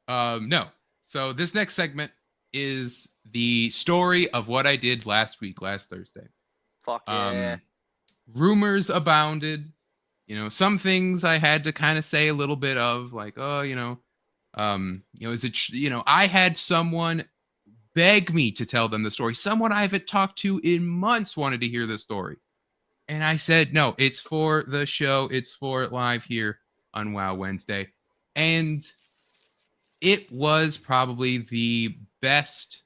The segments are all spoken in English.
No. So this next segment is the story of what I did last Thursday. Fuck yeah. Rumors abounded. Some things I had to kind of say a little bit of, like, oh, is it, I had someone beg me to tell them the story. Someone I haven't talked to in months wanted to hear the story. And I said, no, it's for the show. It's for live here on WoW Wednesday. And it was probably the best,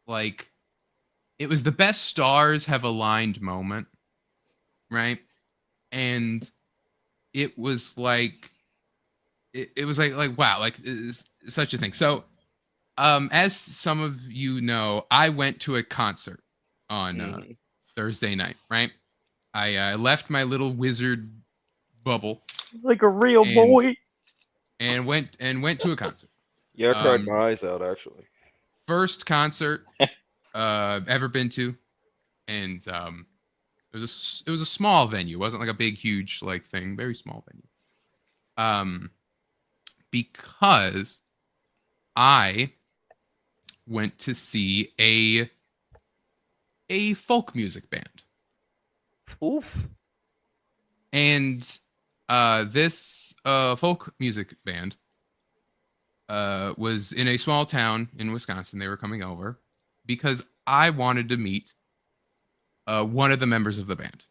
it was the best stars have aligned moment, right? And it was like, it was like wow, like it's such a thing. So, as some of you know, I went to a concert on Thursday night, right? I left my little wizard bubble like a real boy, and went to a concert. Yeah, I cried my eyes out actually. First concert ever been to, and it was a small venue. It wasn't like a big, huge thing. Very small venue. Because I went to see a folk music band. Oof. And this folk music band was in a small town in Wisconsin. They were coming over because I wanted to meet one of the members of the band.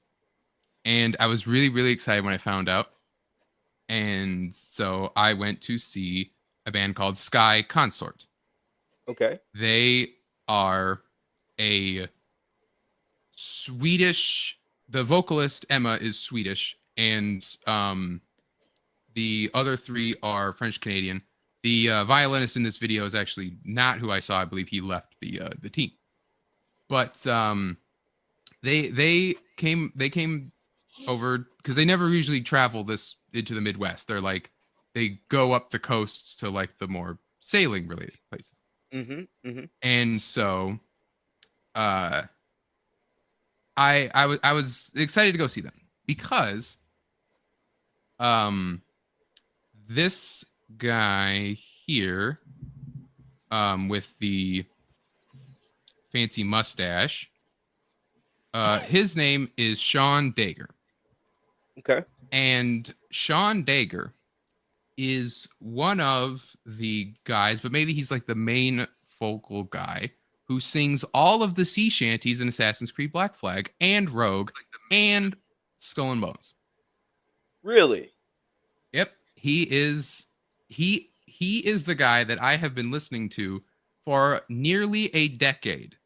And I was really, really excited when I found out. And so I went to see a band called Skye Consort. Okay. They are a Swedish. The vocalist Emma is Swedish, and the other three are French Canadian. The violinist in this video is actually not who I saw. I believe he left the team. But they came over because they never usually travel this into the Midwest. They're they go up the coasts to the more sailing related places. And so I was excited to go see them because this guy here with the fancy mustache, his name is Sean Dagher. Okay. And Sean Dagher is one of the guys, but maybe he's the main focal guy who sings all of the sea shanties in Assassin's Creed Black Flag and Rogue and Skull and Bones. Really? Yep. He is the guy that I have been listening to for nearly a decade,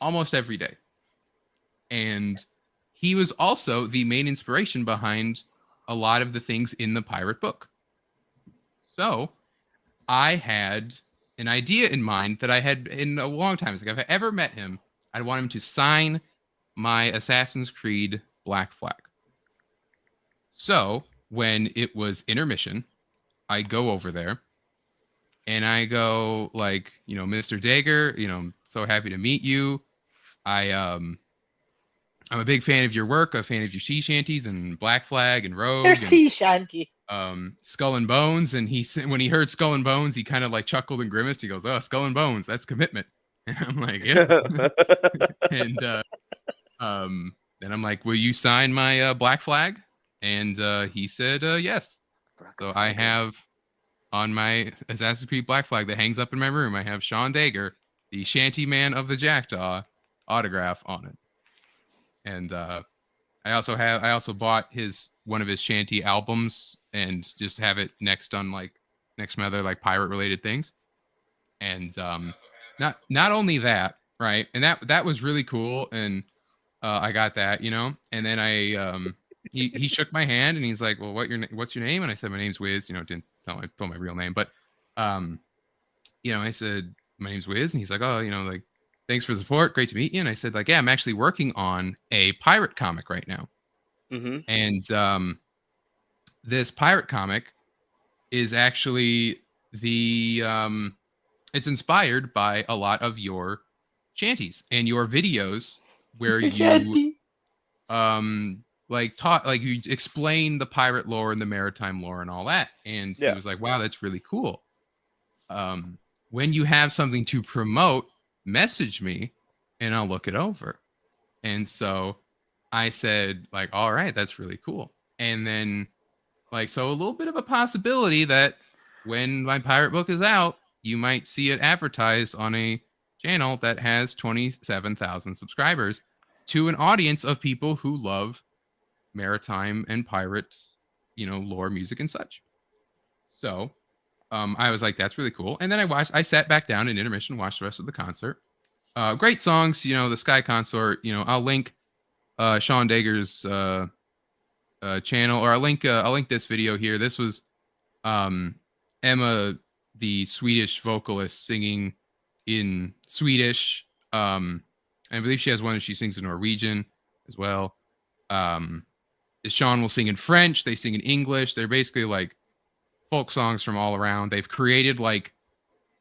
almost every day. And he was also the main inspiration behind a lot of the things in the pirate book. So I had an idea in mind that I had in a long time. It's if I ever met him, I'd want him to sign my Assassin's Creed Black Flag. So when it was intermission, I go over there and I go Mr. Dagher, so happy to meet you. I'm a big fan of your work, a fan of your sea shanties and Black Flag and Rogue. They're sea shanty. Skull and Bones, and when he heard Skull and Bones, he kind of chuckled and grimaced. He goes, "Oh, Skull and Bones, that's commitment." And I'm like, "Yeah." And then I'm like, "Will you sign my Black Flag?" And he said, "Yes." So I have on my Assassin's Creed Black Flag that hangs up in my room, I have Sean Dagher, the Shantyman of the Jackdaw, autograph on it. And I also bought one of his shanty albums and just have it next to my other pirate related things. And not only that, right? And that was really cool. And I got that, and then he shook my hand and he's like, "Well, what's your name?" And I said, "My name's Wiz." Didn't tell my real name, but I said, "My name's Wiz," and he's like, "Oh, thanks for the support. Great to meet you." And I said, "Yeah, I'm actually working on a pirate comic right now." And this pirate comic is actually it's inspired by a lot of your shanties and your videos where you you explain the pirate lore and the maritime lore and all that. And he was like, "Wow, that's really cool." when you have something to promote, message me and I'll look it over. And so I said, like, all right, that's really cool. And then, like, so a little bit of a possibility that when my pirate book is out, you might see it advertised on a channel that has 27,000 subscribers to an audience of people who love maritime and pirate, lore, music, and such. So I was like, that's really cool. And then I sat back down in intermission, watched the rest of the concert. Great songs, the Skye Consort. I'll link Sean Dagher's channel, or I'll link this video here. This was Emma, the Swedish vocalist, singing in Swedish. I believe she has one that she sings in Norwegian as well. Sean will sing in French. They sing in English. They're basically like folk songs from all around. They've created like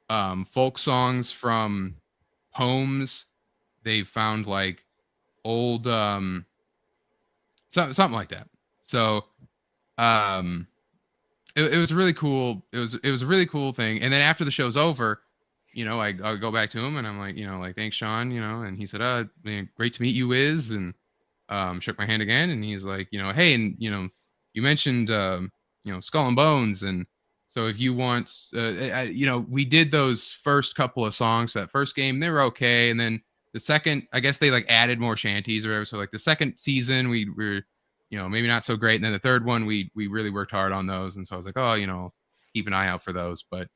folk songs from poems. They've found like old something like that. So it was really cool. It was a really cool thing. And then after the show's over, I go back to him and I'm like, like, thanks, Sean, and he said, man, great to meet you, Wiz, and shook my hand again. And he's like, hey, and you mentioned Skull and Bones, and so if you want, we did those first couple of songs for that first game. They were okay, and then the second, I guess they like added more shanties or whatever. So like the second season, we were, maybe not so great, and then the third one, we really worked hard on those. And so I was like, oh, keep an eye out for those. But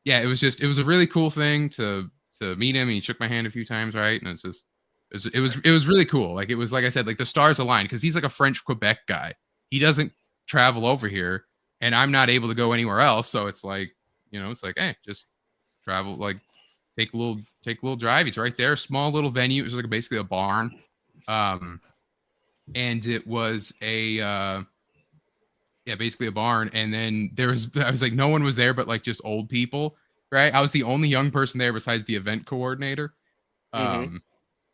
yeah, it was a really cool thing to meet him. And he shook my hand a few times, right? And it was really cool. Like, it was, like I said, like the stars aligned, because he's like a French Quebec guy. He doesn't travel over here, and I'm not able to go anywhere else. So it's like, it's like, hey, just travel, like take a little drive. He's right there, small little venue. It was like basically a barn. And it was basically a barn. And then I was like, no one was there but like just old people, right? I was the only young person there besides the event coordinator. And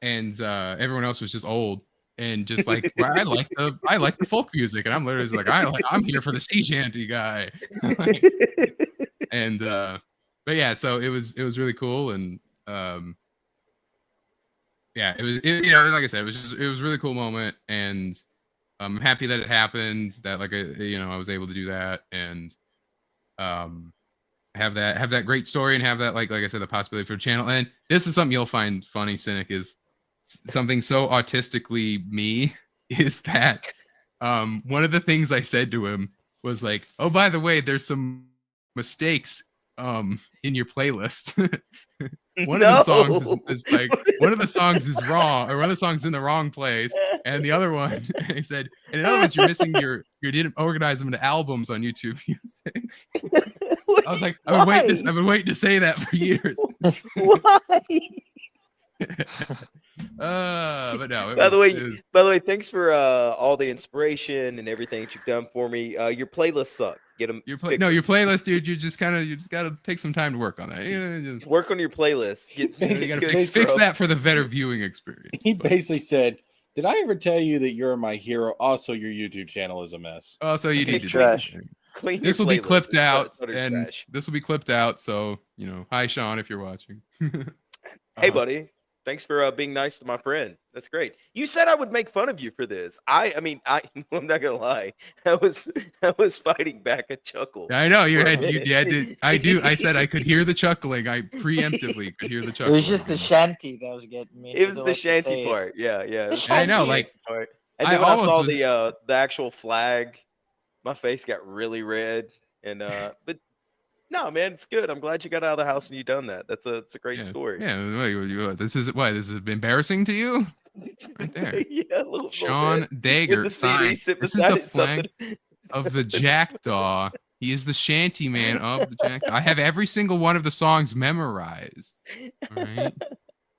everyone else was just old. And just like, well, I like the folk music, and I'm literally just like, I'm here for the sea shanty guy. But yeah, so it was really cool, and yeah, it was, like I said, it was a really cool moment, and I'm happy that it happened. That like I was able to do that, and have that great story, and have that like I said, the possibility for the channel. And this is something you'll find funny, Cynic, is something so autistically me, is that one of the things I said to him was like, oh, by the way, there's some mistakes in your playlist. One of the songs is like, one of the songs is wrong, or one of the songs in the wrong place, and the other one, he said, and in other words, you're missing you didn't organize them into albums on YouTube Music. I was like, I've been waiting to say that for years. Why? But no. By the way, thanks for all the inspiration and everything that you've done for me. Your playlists suck. Get them. Your playlist, dude. You just gotta take some time to work on that. Just work on your playlist. you gotta fix that for the better viewing experience. He basically said, "Did I ever tell you that you're my hero? Also, your YouTube channel is a mess. Also, you need to trash. Clean. This will be clipped out, and trash. this will be clipped out. So hi, Sean, if you're watching. Hey, buddy. Thanks for being nice to my friend. That's great. You said I would make fun of you for this. I'm not gonna lie. I was fighting back a chuckle. I know you had. I said I could hear the chuckling. I preemptively could hear the chuckling. It was just the shanty that was getting me. It was the shanty part. Yeah. I know. Like, part. And then when I saw the actual flag, my face got really red. And but. No, man, it's good. I'm glad you got out of the house and you done that. It's a great story. Yeah, this is embarrassing to you? Right there. Yeah, a little Sean Dagher. This is the flag of the Jackdaw. He is the Shantyman of the Jackdaw. I have every single one of the songs memorized. All right.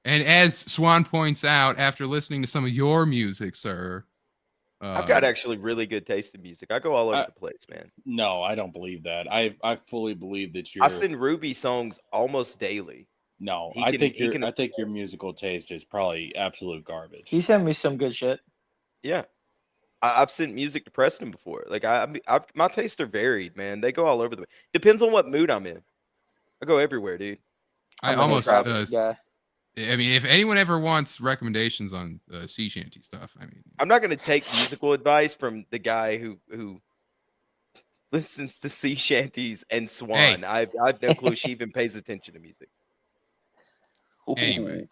And as Swan points out, after listening to some of your music, sir, I've got actually really good taste in music. I go all over the place, man. No, I don't believe that. I fully believe that I send Ruby songs almost daily. No, I think your musical taste is probably absolute garbage. He sent me some good shit. Yeah. I've sent music to Preston before. Like my tastes are varied, man. They go all over the. Depends on what mood I'm in. I go everywhere, dude. I I'm a almost. trap guy. I mean, if anyone ever wants recommendations on sea shanty stuff, I mean, I'm not gonna take musical advice from the guy who listens to sea shanties and Swan. Hey. I've no clue she even pays attention to music. anyway.